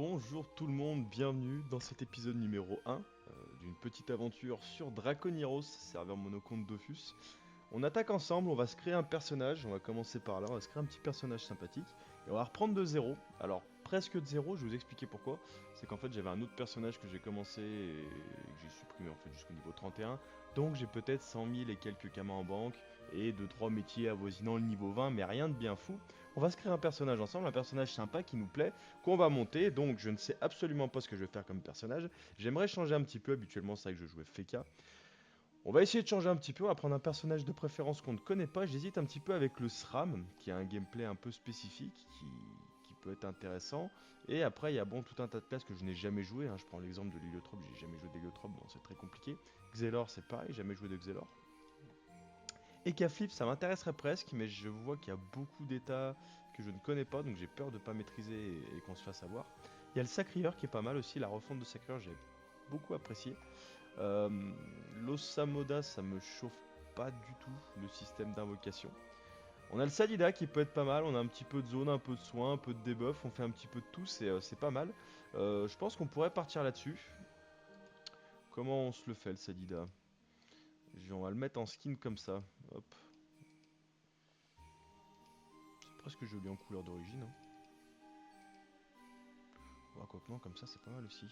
Bonjour tout le monde, bienvenue dans cet épisode numéro 1 d'une petite aventure sur Draconiros, serveur monocompte Dofus. On attaque ensemble, on va se créer un personnage, on va commencer par là, on va se créer un petit personnage sympathique, et on va reprendre de zéro. Alors presque de zéro, je vais vous expliquer pourquoi. C'est qu'en fait j'avais un autre personnage que j'ai commencé et que j'ai supprimé en fait jusqu'au niveau 31. Donc j'ai peut-être 100 000 et quelques kamas en banque, et 2-3 métiers avoisinant le niveau 20, mais rien de bien fou. On va se créer un personnage ensemble, un personnage sympa qui nous plaît, qu'on va monter, donc je ne sais absolument pas ce que je vais faire comme personnage. J'aimerais changer un petit peu, habituellement c'est vrai que je jouais Feka. On va essayer de changer un petit peu, on va prendre un personnage de préférence qu'on ne connaît pas. J'hésite un petit peu avec le SRAM, qui a un gameplay un peu spécifique, qui peut être intéressant. Et après, il y a bon tout un tas de classes que je n'ai jamais joué. Je prends l'exemple de l'héliotrope, j'ai jamais joué d'héliotrope, bon c'est très compliqué. Xelor, c'est pareil, jamais joué de Xelor. Et Flip, ça m'intéresserait presque, mais je vois qu'il y a beaucoup d'états que je ne connais pas, donc j'ai peur de ne pas maîtriser et qu'on se fasse avoir. Il y a le Sacrieur qui est pas mal aussi, la refonte de Sacrieur, j'ai beaucoup apprécié. Euh, L'Osamoda, ça me chauffe pas du tout le système d'invocation. On a le Salida qui peut être pas mal, on a un petit peu de zone, un peu de soin, un peu de debuff, on fait un petit peu de tout, c'est pas mal. Je pense qu'on pourrait partir là-dessus. Comment on se le fait le Salida? On va le mettre en skin comme ça. Hop. C'est presque joli en couleur d'origine. Oh, quoi que non, comme ça c'est pas mal aussi.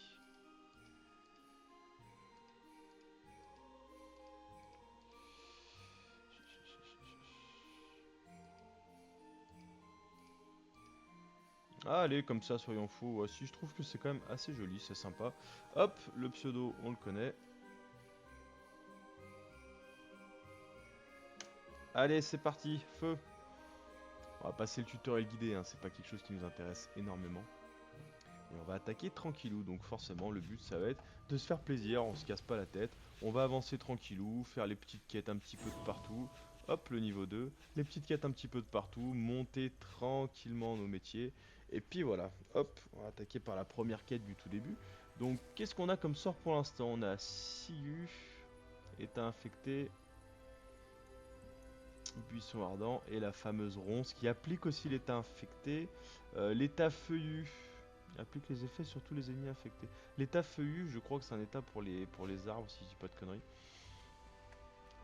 Ah, allez, comme ça, soyons fous. Si je trouve que c'est quand même assez joli, c'est sympa. Hop, le pseudo, on le connaît. Allez, c'est parti, feu. On va passer le tutoriel guidé, c'est pas quelque chose qui nous intéresse énormément. Et on va attaquer tranquillou, donc forcément le but ça va être de se faire plaisir, on se casse pas la tête. On va avancer tranquillou, faire les petites quêtes un petit peu de partout. Hop, le niveau 2, les petites quêtes un petit peu de partout, monter tranquillement nos métiers. Et puis voilà, hop, on va attaquer par la première quête du tout début. Donc qu'est-ce qu'on a comme sort pour l'instant? On a Siu, état infecté, buisson ardent et la fameuse ronce qui applique aussi l'état infecté. L'état feuillu applique les effets sur tous les ennemis infectés. L'état feuillu, je crois que c'est un état pour les arbres, si je dis pas de conneries.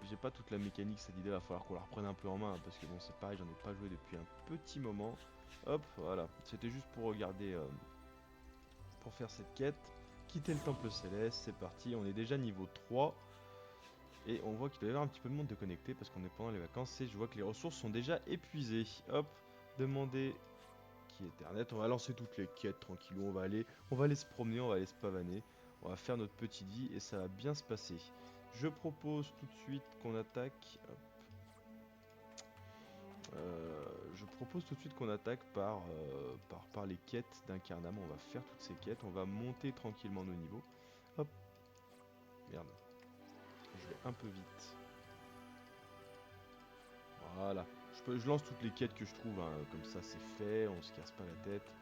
J'ai pas toute la mécanique, cette idée, va falloir qu'on la reprenne un peu en main, parce que bon, c'est pareil, j'en ai pas joué depuis un petit moment. Hop, voilà, c'était juste pour regarder, pour faire cette quête. Quitter le temple céleste, c'est parti, on est déjà niveau 3. Et on voit qu'il doit y avoir un petit peu de monde de connecté, parce qu'on est pendant les vacances, et je vois que les ressources sont déjà épuisées. Hop, demander qui est Ethernet. On va lancer toutes les quêtes tranquillou, on va aller se promener, on va aller se pavaner, on va faire notre petite vie et ça va bien se passer. Je propose tout de suite qu'on attaque. Je propose tout de suite qu'on attaque par les quêtes d'incarnament. On va faire toutes ces quêtes, on va monter tranquillement nos niveaux. Hop, merde, je vais un peu vite. Voilà, je lance toutes les quêtes que je trouve, comme ça c'est fait, on se casse pas la tête.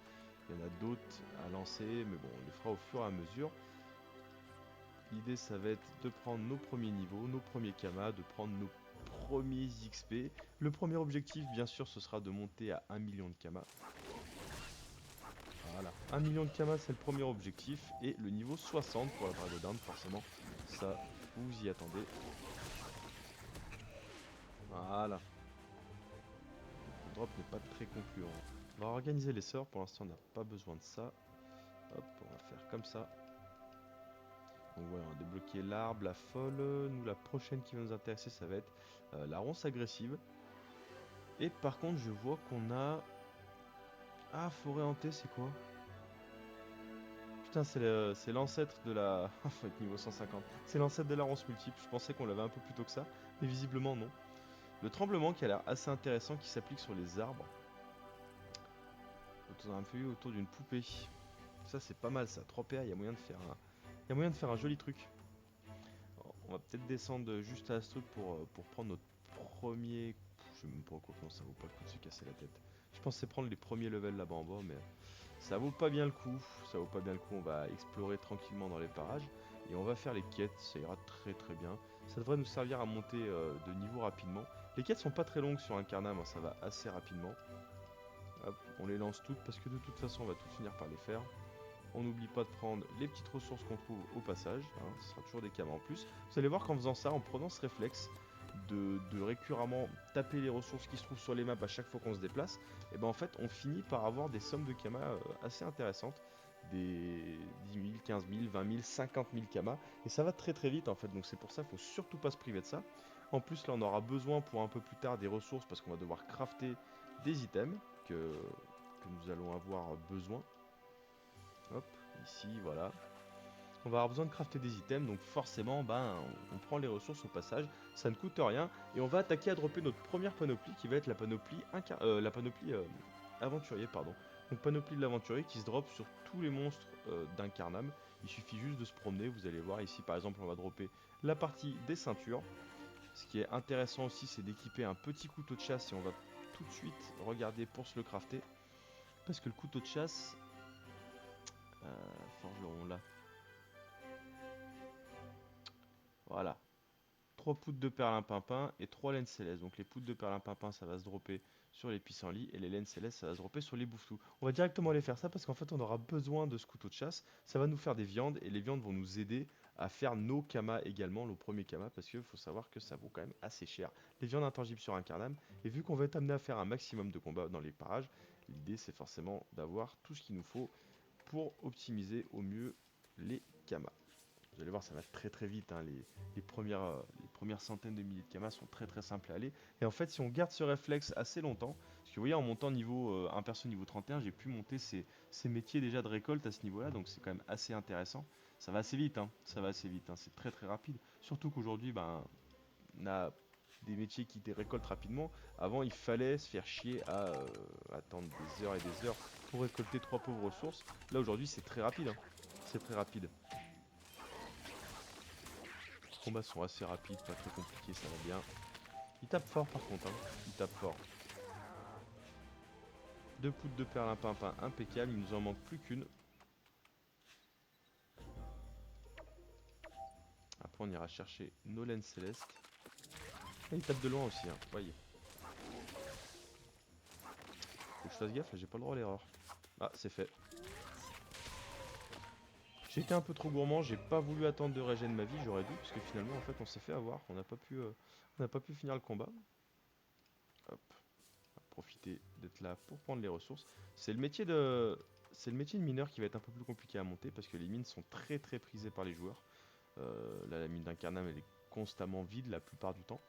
Il y en a d'autres à lancer, mais bon, on les fera au fur et à mesure. L'idée, ça va être de prendre nos premiers niveaux, nos premiers kamas, de prendre nos premiers XP. Le premier objectif, bien sûr, ce sera de monter à 1 million de kamas. Voilà, 1 million de kamas, c'est le premier objectif. Et le niveau 60 pour la Dragodinde, forcément, ça, vous y attendez. Voilà, le drop n'est pas très concluant. On va organiser les sorts, pour l'instant, on n'a pas besoin de ça. Hop, on va faire comme ça. Donc voilà, on a débloqué l'arbre, la folle. Nous, la prochaine qui va nous intéresser, ça va être la ronce agressive. Et par contre, je vois qu'on a... Ah, forêt hantée, c'est quoi? Putain, c'est l'ancêtre de la... Faut être niveau 150. C'est l'ancêtre de la ronce multiple. Je pensais qu'on l'avait un peu plus tôt que ça, mais visiblement non. Le tremblement qui a l'air assez intéressant, qui s'applique sur les arbres. Autour d'un feuillu, autour d'une poupée. Ça, c'est pas mal, ça. 3 PA, il y a moyen de faire il y a moyen de faire un joli truc. Alors, on va peut-être descendre juste à ce truc pour prendre notre premier... Je sais même pas quoi, non, ça vaut pas le coup de se casser la tête. Je pensais prendre les premiers levels là-bas en bas, mais ça vaut pas bien le coup. Ça vaut pas bien le coup, on va explorer tranquillement dans les parages. Et on va faire les quêtes, ça ira très très bien. Ça devrait nous servir à monter de niveau rapidement. Les quêtes sont pas très longues sur Incarnam, ça va assez rapidement. Hop, on les lance toutes parce que de toute façon on va toutes finir par les faire. On n'oublie pas de prendre les petites ressources qu'on trouve au passage, hein, ce sera toujours des kamas en plus. Vous allez voir qu'en faisant ça, en prenant ce réflexe de récurremment taper les ressources qui se trouvent sur les maps à chaque fois qu'on se déplace, et ben en fait on finit par avoir des sommes de kamas assez intéressantes, des 10 000, 15 000, 20 000, 50 000 kamas, et ça va très très vite en fait, donc c'est pour ça qu'il faut surtout pas se priver de ça. En plus là on aura besoin pour un peu plus tard des ressources parce qu'on va devoir crafter des items que nous allons avoir besoin. Hop, ici voilà. On va avoir besoin de crafter des items, donc forcément, ben, on prend les ressources au passage, ça ne coûte rien, et on va attaquer à dropper notre première panoplie, qui va être la panoplie aventurier, pardon. Donc panoplie de l'aventurier qui se drop sur tous les monstres d'Incarnam. Il suffit juste de se promener, vous allez voir ici par exemple on va dropper la partie des ceintures. Ce qui est intéressant aussi c'est d'équiper un petit couteau de chasse et on va tout de suite regarder pour se le crafter. Parce que le couteau de chasse, forgeron là, voilà. 3 poudres de perlimpinpin et 3 laines célestes. Donc les poudres de perlimpinpin ça va se dropper sur les pissenlits et les laines célestes ça va se dropper sur les bouffetous. On va directement aller faire ça parce qu'en fait on aura besoin de ce couteau de chasse. Ça va nous faire des viandes et les viandes vont nous aider à faire nos kamas également, nos premiers kamas, parce qu'il faut savoir que ça vaut quand même assez cher. Les viandes intangibles sur Incarnam, et vu qu'on va être amené à faire un maximum de combats dans les parages, l'idée c'est forcément d'avoir tout ce qu'il nous faut pour optimiser au mieux les kamas. Vous allez voir, ça va très très vite, hein. Les premières centaines de milliers de kamas sont très très simples à aller. Et en fait, si on garde ce réflexe assez longtemps, parce que vous voyez, en montant niveau 1 perso niveau 31, j'ai pu monter ces métiers déjà de récolte à ce niveau-là, donc c'est quand même assez intéressant. Ça va assez vite, hein. Ça va assez vite, hein. C'est très très rapide. Surtout qu'aujourd'hui, ben, on a des métiers qui te récoltent rapidement. Avant, il fallait se faire chier à attendre des heures et des heures pour récolter trois pauvres ressources. Là, aujourd'hui, c'est très rapide, hein. C'est très rapide. Les combats sont assez rapides, pas très compliqués, ça va bien. Il tape fort par contre, hein. Il tape fort. Deux poudres de perlimpinpin impeccable, il nous en manque plus qu'une. Après on ira chercher nos laines célestes. Et il tape de loin aussi, hein. Voyez. Faut que je fasse gaffe, là j'ai pas le droit à l'erreur. Ah, c'est fait. J'ai été un peu trop gourmand, j'ai pas voulu attendre de régène ma vie, j'aurais dû, parce que finalement en fait on s'est fait avoir, on n'a pas pu finir le combat. Hop, on va profiter d'être là pour prendre les ressources. C'est le métier de, c'est le métier de mineur qui va être un peu plus compliqué à monter parce que les mines sont très très prisées par les joueurs. Là la mine d'Incarnam elle est constamment vide la plupart du temps.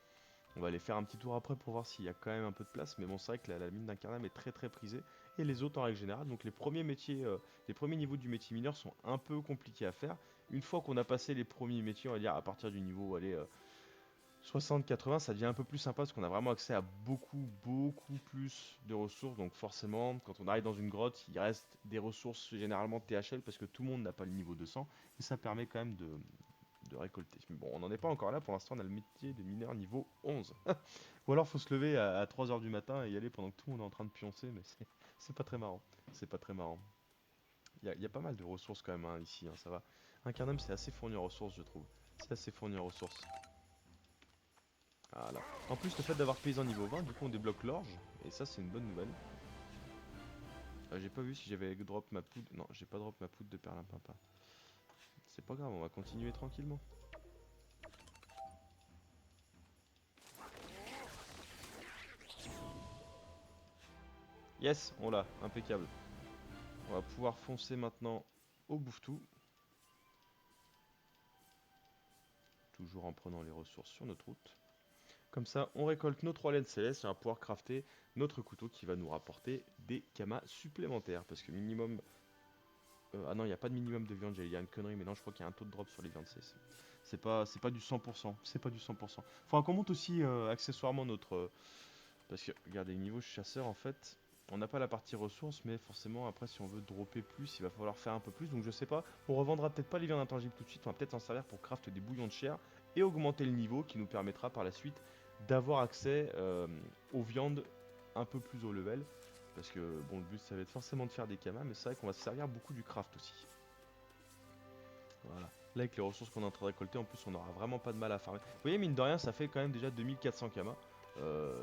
On va aller faire un petit tour après pour voir s'il y a quand même un peu de place, mais bon c'est vrai que la mine d'Incarnam est très très prisée, et les autres en règle générale, donc les premiers métiers, les premiers niveaux du métier mineur sont un peu compliqués à faire. Une fois qu'on a passé les premiers métiers, on va dire à partir du niveau, allez, 60-80, ça devient un peu plus sympa parce qu'on a vraiment accès à beaucoup beaucoup plus de ressources, donc forcément quand on arrive dans une grotte, il reste des ressources généralement THL parce que tout le monde n'a pas le niveau 200, et ça permet quand même de récolter. Mais bon, on n'en est pas encore là, pour l'instant on a le métier de mineur niveau 11. Ou alors faut se lever à 3 heures du matin et y aller pendant que tout le monde est en train de pioncer, mais c'est pas très marrant. C'est pas très marrant. Il y a pas mal de ressources quand même, hein, ici, hein, ça va. Incarnam c'est assez fourni en ressources je trouve. C'est assez fourni en ressources. Voilà. En plus le fait d'avoir paysan niveau 20, du coup on débloque l'orge, et ça c'est une bonne nouvelle. J'ai pas vu si j'avais drop ma poudre. Non, j'ai pas drop ma poudre de perlimpinpin. C'est pas grave, on va continuer tranquillement. Yes, on l'a, impeccable. On va pouvoir foncer maintenant au bouffetou. Toujours en prenant les ressources sur notre route. Comme ça, on récolte nos 3 laines célestes et on va pouvoir crafter notre couteau qui va nous rapporter des kamas supplémentaires. Parce que minimum... ah non, il n'y a pas de minimum de viande, j'allais dire une connerie, mais non, je crois qu'il y a un taux de drop sur les viandes. C'est pas du 100%. C'est pas du 100%. Faudra qu'on monte aussi accessoirement notre... parce que, regardez, niveau chasseur, en fait, on n'a pas la partie ressources, mais forcément, après, si on veut dropper plus, il va falloir faire un peu plus. Donc, je sais pas, on revendra peut-être pas les viandes intangibles tout de suite, on va peut-être s'en servir pour craft des bouillons de chair et augmenter le niveau qui nous permettra par la suite d'avoir accès aux viandes un peu plus haut level. Parce que, bon, le but, ça va être forcément de faire des kamas, mais c'est vrai qu'on va se servir beaucoup du craft aussi. Voilà. Là, avec les ressources qu'on est en train de récolter, en plus, on n'aura vraiment pas de mal à farmer. Vous voyez, mine de rien, ça fait quand même déjà 2400 kamas.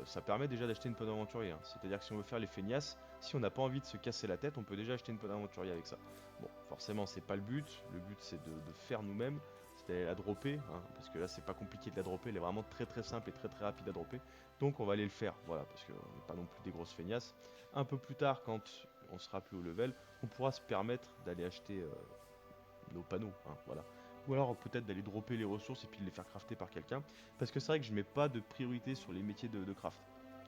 ça permet déjà d'acheter une peau d'aventurier, hein. C'est-à-dire que si on veut faire les feignasses, si on n'a pas envie de se casser la tête, on peut déjà acheter une peau d'aventurier avec ça. Bon, forcément, c'est pas le but c'est de faire nous-mêmes, c'est d'aller la dropper, hein, parce que là c'est pas compliqué de la dropper, elle est vraiment très très simple et très très rapide à dropper, donc on va aller le faire, voilà, parce qu'on n'est pas non plus des grosses feignasses. Un peu plus tard, quand on sera plus haut level, on pourra se permettre d'aller acheter nos panneaux, hein, voilà. Ou alors peut-être d'aller dropper les ressources et puis de les faire crafter par quelqu'un. Parce que c'est vrai que je mets pas de priorité sur les métiers de craft.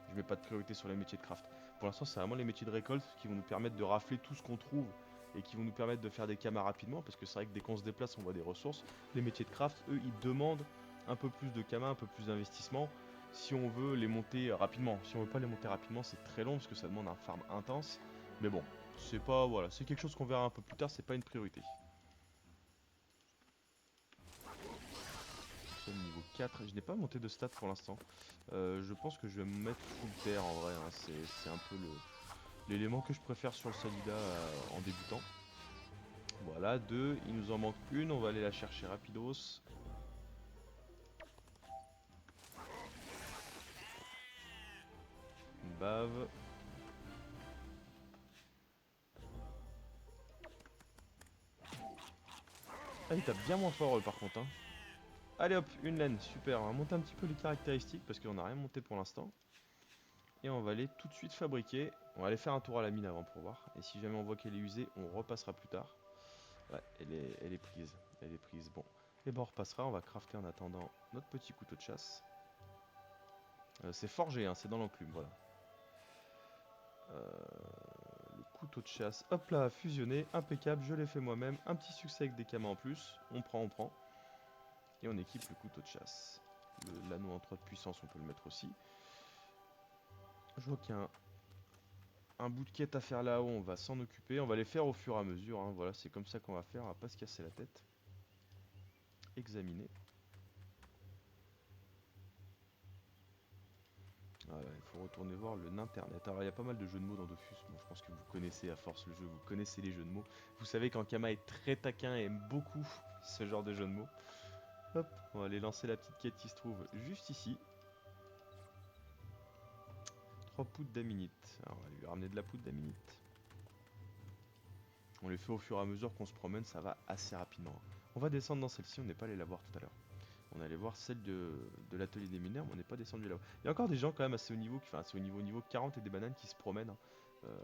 Je mets pas de priorité sur les métiers de craft. Pour l'instant, c'est vraiment les métiers de récolte qui vont nous permettre de rafler tout ce qu'on trouve et qui vont nous permettre de faire des camas rapidement. Parce que c'est vrai que dès qu'on se déplace, on voit des ressources. Les métiers de craft, eux, ils demandent un peu plus de camas, un peu plus d'investissement si on veut les monter rapidement. Si on veut pas les monter rapidement, c'est très long parce que ça demande un farm intense. Mais bon, c'est pas, voilà, c'est quelque chose qu'on verra un peu plus tard, c'est pas une priorité. Niveau 4, je n'ai pas monté de stats pour l'instant. Je pense que je vais me mettre full terre en vrai, hein. C'est un peu l'élément que je préfère sur le Salida en débutant. Voilà, 2, il nous en manque une, on va aller la chercher rapidos. Une bave. Ah, il tape bien moins fort par contre, hein. Allez hop, une laine, super. On va monter un petit peu les caractéristiques parce qu'on n'a rien monté pour l'instant. Et on va aller tout de suite fabriquer. On va aller faire un tour à la mine avant pour voir. Et si jamais on voit qu'elle est usée, on repassera plus tard. Ouais, elle est prise. Elle est prise. Bon. Et ben on repassera. On va crafter en attendant notre petit couteau de chasse. C'est forgé, hein, c'est dans l'enclume, voilà. Le couteau de chasse, hop là, fusionné, impeccable, je l'ai fait moi-même. Un petit succès avec des camas en plus. On prend, on prend. Et on équipe le couteau de chasse. L'anneau en 3 de puissance, on peut le mettre aussi. Je vois qu'il y a un bout de quête à faire là-haut, on va s'en occuper. On va les faire au fur et à mesure, hein. Voilà, c'est comme ça qu'on va faire, on va pas se casser la tête. Examiner. Voilà, il faut retourner voir le Ninternet. Alors il y a pas mal de jeux de mots dans Dofus. Bon, je pense que vous connaissez à force le jeu, vous connaissez les jeux de mots. Vous savez qu'Ankama est très taquin et aime beaucoup ce genre de jeu de mots. Hop, on va aller lancer la petite quête qui se trouve juste ici. 3 poudres d'aminite. Alors on va lui ramener de la poudre d'aminite. On les fait au fur et à mesure qu'on se promène, ça va assez rapidement. On va descendre dans celle-ci, on n'est pas allé la voir tout à l'heure. On allait voir celle de l'atelier des mineurs, mais on n'est pas descendu là-haut. Il y a encore des gens quand même assez haut niveau, enfin assez haut niveau 40 et des bananes qui se promènent, hein.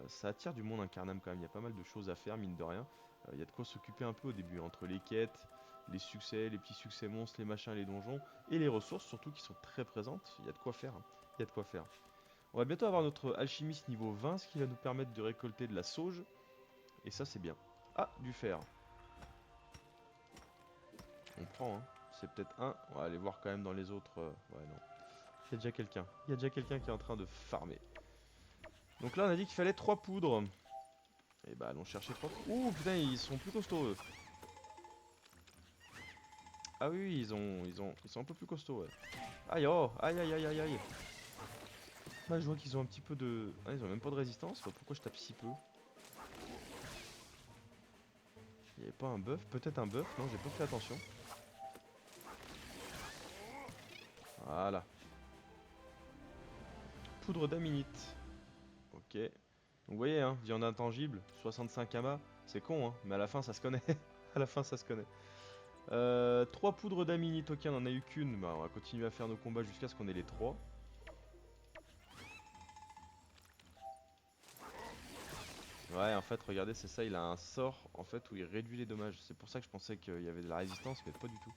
Ça attire du monde un Carnam quand même, il y a pas mal de choses à faire mine de rien. Il y a de quoi s'occuper un peu au début, entre les quêtes, les succès, les petits succès monstres, les machins, les donjons, et les ressources surtout qui sont très présentes, il y a de quoi faire, hein. Il y a de quoi faire. On va bientôt avoir notre alchimiste niveau 20, ce qui va nous permettre de récolter de la sauge, et ça c'est bien. Ah, du fer. On prend, hein. C'est peut-être un. On va aller voir quand même dans les autres. Ouais, non. Il y a déjà quelqu'un. Il y a déjà quelqu'un qui est en train de farmer. Donc là, on a dit qu'il fallait 3 poudres. Et bah, allons chercher 3 poudres. Ouh, putain, ils sont plus costauds, eux. Ah oui, ils sont un peu plus costauds, ouais. Aïe, oh, aïe, aïe, aïe, aïe, aïe. Bah, je vois qu'ils ont un petit peu de... Ah, ils ont même pas de résistance. Bah, pourquoi je tape si peu? Il y avait pas un buff? Peut-être un buff? Non, j'ai pas fait attention. Voilà. Poudre d'aminite. Ok. Donc, vous voyez, hein, viande intangible, 65 amas. C'est con, hein, mais à la fin, ça se connaît. À la fin, ça se connaît. 3 poudres d'aminite, ok, on en a eu qu'une. Bah, on va continuer à faire nos combats jusqu'à ce qu'on ait les 3. Ouais, en fait, regardez, c'est ça, il a un sort en fait où il réduit les dommages. C'est pour ça que je pensais qu'il y avait de la résistance, mais pas du tout.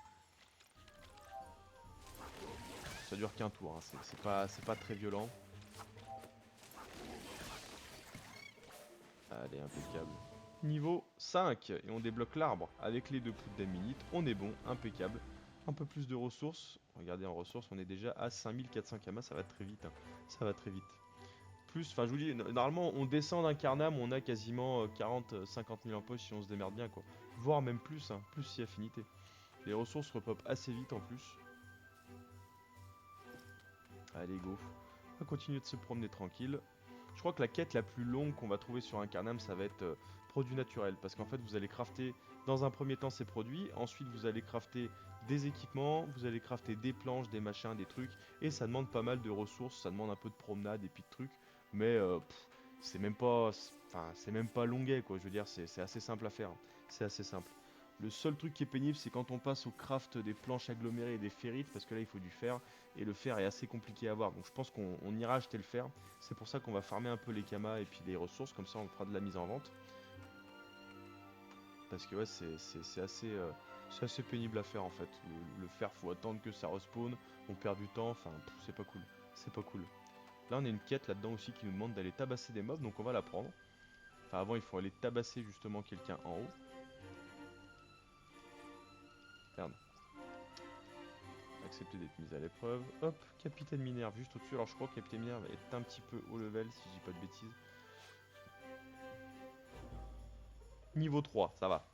Ça dure qu'un tour, hein, c'est pas très violent. Allez, impeccable. Niveau 5, et on débloque l'arbre. Avec les 2 poudres d'aminite, on est bon, impeccable. Un peu plus de ressources. Regardez, en ressources, on est déjà à 5400 kamas, ça va très vite, hein. Ça va très vite. Plus, enfin je vous dis, normalement on descend d'un Carnam, on a quasiment 40-50 000 en poche si on se démerde bien quoi. Voire même plus, hein, plus si affinité. Les ressources repopent assez vite en plus. Allez go. On va continuer de se promener tranquille. Je crois que la quête la plus longue qu'on va trouver sur un Carnam, ça va être produits naturels. Parce qu'en fait, vous allez crafter dans un premier temps ces produits, ensuite vous allez crafter des équipements, vous allez crafter des planches, des machins, des trucs, et ça demande pas mal de ressources, ça demande un peu de promenade et puis de trucs, mais c'est même pas, enfin, c'est même pas longuet quoi, je veux dire, c'est assez simple à faire, hein. C'est assez simple. Le seul truc qui est pénible, c'est quand on passe au craft des planches agglomérées et des ferrites, parce que là il faut du fer, et le fer est assez compliqué à avoir, donc je pense qu'on ira acheter le fer. C'est pour ça qu'on va farmer un peu les kamas et puis les ressources, comme ça on fera de la mise en vente. Parce que ouais, c'est assez pénible à faire en fait. Le fer, faut attendre que ça respawn, on perd du temps, enfin c'est pas cool. C'est pas cool. Là on a une quête là-dedans aussi qui nous demande d'aller tabasser des mobs, donc on va la prendre. Enfin avant il faut aller tabasser justement quelqu'un en haut. Merde. Accepter d'être mis à l'épreuve. Hop, capitaine Minerve juste au-dessus. Alors je crois que capitaine Minerve est un petit peu haut level si je dis pas de bêtises. Niveau 3, ça va.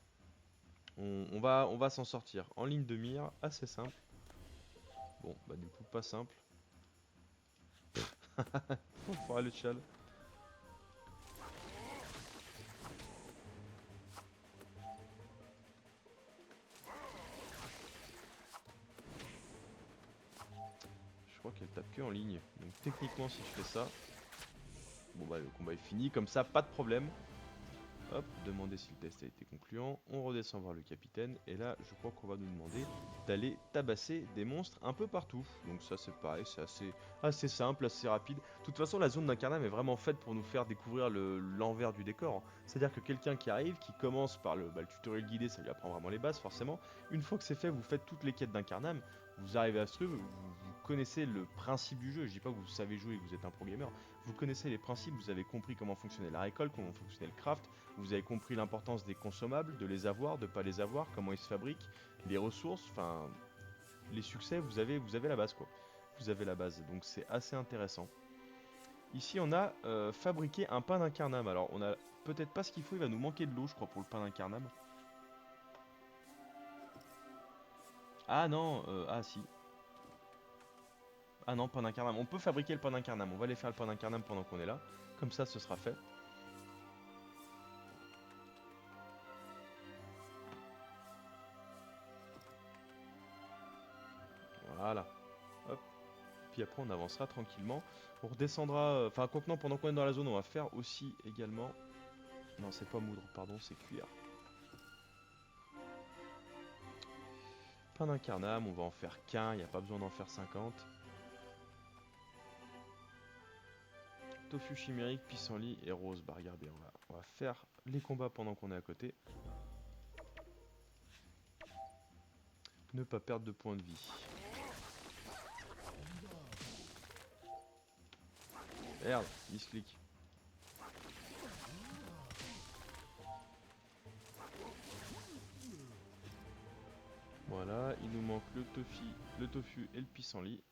On va s'en sortir. En ligne de mire, assez simple. Bon, bah du coup pas simple. Enfoiré le chal. Je crois qu'elle tape que en ligne. Donc techniquement si je fais ça, bon bah le combat est fini. Comme ça, pas de problème. Hop, demander si le test a été concluant. On redescend voir le capitaine. Et là, je crois qu'on va nous demander d'aller tabasser des monstres un peu partout. Donc ça, c'est pareil, c'est assez simple, assez rapide. De toute façon, la zone d'Incarnam est vraiment faite pour nous faire découvrir l'envers du décor. C'est-à-dire que quelqu'un qui arrive, qui commence par le tutoriel guidé, ça lui apprend vraiment les bases, forcément. Une fois que c'est fait, vous faites toutes les quêtes d'Incarnam. Vous arrivez à ce truc, vous connaissez le principe du jeu. Je dis pas que vous savez jouer et que vous êtes un pro gamer. Vous connaissez les principes, vous avez compris comment fonctionnait la récolte, comment fonctionnait le craft, vous avez compris l'importance des consommables, de les avoir, de ne pas les avoir, comment ils se fabriquent, les ressources, enfin, les succès, vous avez la base quoi. Vous avez la base, donc c'est assez intéressant. Ici, on a fabriqué un pain d'incarnam. Alors, on a peut-être pas ce qu'il faut, il va nous manquer de l'eau, je crois, pour le pain d'incarnam. Ah non, ah si. Ah non, pain d'incarnam. On peut fabriquer le pain d'incarnam. On va aller faire le pain d'incarnam pendant qu'on est là. Comme ça, ce sera fait. Voilà. Hop. Puis après on avancera tranquillement. On redescendra, enfin quoi que non, pendant qu'on est dans la zone, on va faire aussi également... Non, c'est pas moudre, pardon, c'est cuir. Pain d'incarnam, on va en faire qu'un, il n'y a pas besoin d'en faire 50. Tofu chimérique, pissenlit et rose. Bah regardez, on va faire les combats pendant qu'on est à côté. Ne pas perdre de points de vie. Merde, misclick. Voilà, il nous manque le tofu et le pissenlit.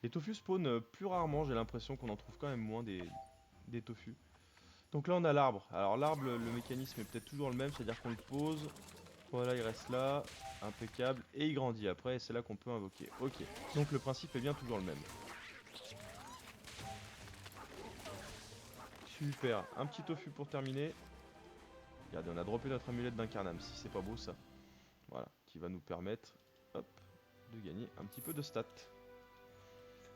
Les tofu spawn plus rarement, j'ai l'impression qu'on en trouve quand même moins des tofu. Donc là on a l'arbre. Alors l'arbre, le mécanisme est peut-être toujours le même, c'est-à-dire qu'on le pose. Voilà, il reste là, impeccable, et il grandit après, et c'est là qu'on peut invoquer. Ok, donc le principe est bien toujours le même. Super, un petit tofu pour terminer. Regardez, on a droppé notre amulette d'incarnam, si c'est pas beau ça. Voilà, qui va nous permettre, hop, de gagner un petit peu de stats.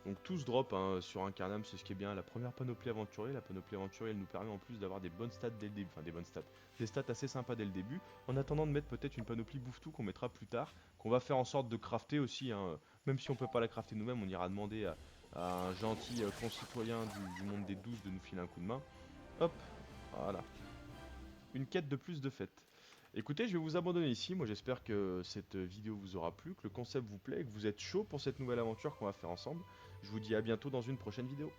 Donc tout se drop hein, sur Incarnam, c'est ce qui est bien. La première panoplie aventurier, la panoplie aventurier, elle nous permet en plus d'avoir des bonnes stats dès le début, enfin des bonnes stats, des stats assez sympas dès le début, en attendant de mettre peut-être une panoplie bouffe-tout qu'on mettra plus tard, qu'on va faire en sorte de crafter aussi, hein. Même si on peut pas la crafter nous-mêmes, on ira demander à un gentil concitoyen du monde des 12 de nous filer un coup de main. Hop, voilà, une quête de plus de fête. Écoutez, je vais vous abandonner ici. Moi, j'espère que cette vidéo vous aura plu, que le concept vous plaît, que vous êtes chaud pour cette nouvelle aventure qu'on va faire ensemble. Je vous dis à bientôt dans une prochaine vidéo.